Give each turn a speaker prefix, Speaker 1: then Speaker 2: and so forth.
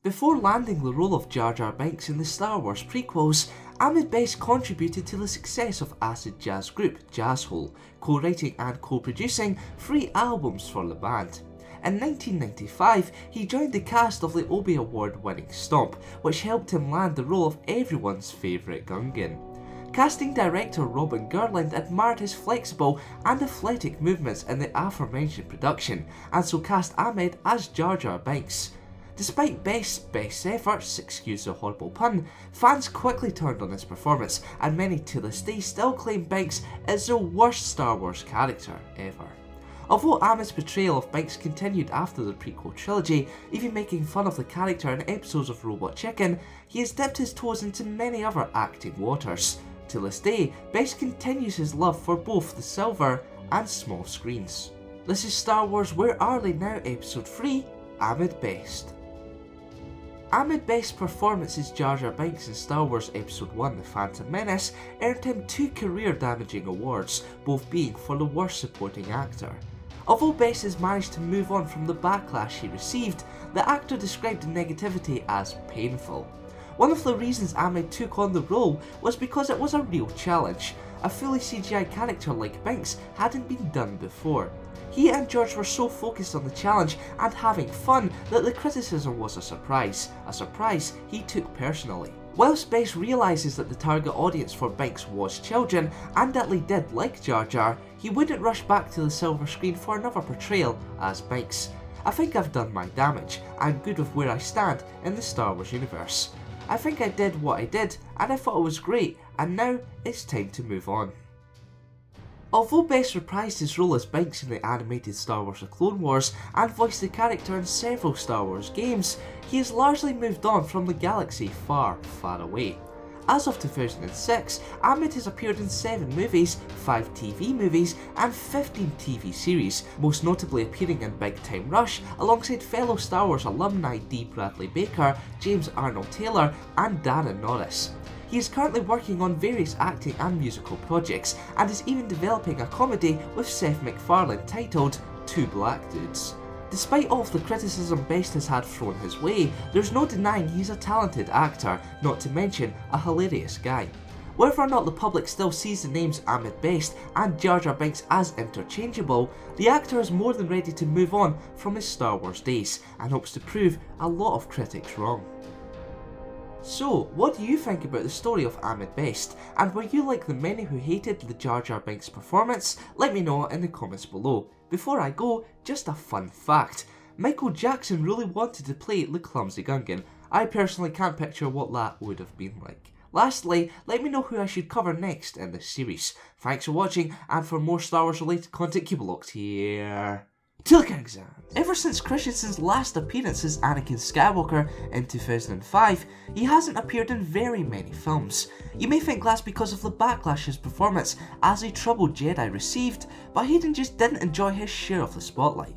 Speaker 1: Before landing the role of Jar Jar Binks in the Star Wars prequels, Ahmed Best contributed to the success of acid jazz group Jazzhole, co-writing and co-producing 3 albums for the band. In 1995, he joined the cast of the Obie Award winning Stomp, which helped him land the role of everyone's favourite Gungan. Casting director Robin Gurland admired his flexible and athletic movements in the aforementioned production, and so cast Ahmed as Jar Jar Binks. Despite Best's best efforts, excuse the horrible pun, fans quickly turned on his performance, and many to this day still claim Binks is the worst Star Wars character ever. Although Ahmed's portrayal of Binks continued after the prequel trilogy, even making fun of the character in episodes of Robot Chicken, he has dipped his toes into many other acting waters. To this day, Best continues his love for both the silver and small screens. This is Star Wars Where Are They Now Episode 3, Ahmed Best. Ahmed Best's performance as Jar Jar Binks in Star Wars Episode 1 The Phantom Menace earned him 2 career-damaging awards, both being for the worst supporting actor. Although Best has managed to move on from the backlash he received, the actor described the negativity as painful. One of the reasons Ahmed took on the role was because it was a real challenge. A fully CGI character like Binks hadn't been done before. He and George were so focused on the challenge and having fun that the criticism was a surprise he took personally. Whilst Best realises that the target audience for Binks was children and that they did like Jar Jar, he wouldn't rush back to the silver screen for another portrayal as Binks. I think I've done my damage. I'm good with where I stand in the Star Wars universe. I think I did what I did and I thought it was great, and now it's time to move on. Although Best reprised his role as Binks in the animated Star Wars The Clone Wars and voiced the character in several Star Wars games, he has largely moved on from the galaxy far, far away. As of 2006, Ahmed has appeared in 7 movies, 5 TV movies and 15 TV series, most notably appearing in Big Time Rush alongside fellow Star Wars alumni D. Bradley Baker, James Arnold Taylor and Darren Norris. He is currently working on various acting and musical projects, and is even developing a comedy with Seth MacFarlane titled Two Black Dudes. Despite all of the criticism Best has had thrown his way, there's no denying he's a talented actor, not to mention a hilarious guy. Whether or not the public still sees the names Ahmed Best and Jar Jar Binks as interchangeable, the actor is more than ready to move on from his Star Wars days, and hopes to prove a lot of critics wrong. So, what do you think about the story of Ahmed Best, and were you like the many who hated the Jar Jar Binks performance? Let me know in the comments below. Before I go, just a fun fact. Michael Jackson really wanted to play the clumsy Gungan. I personally can't picture what that would have been like. Lastly, let me know who I should cover next in this series. Thanks for watching, and for more Star Wars related content, keep it locked here. Ever since Christensen's last appearance as Anakin Skywalker in 2005, he hasn't appeared in very many films. You may think that's because of the backlash his performance as a troubled Jedi received, but Hayden just didn't enjoy his share of the spotlight.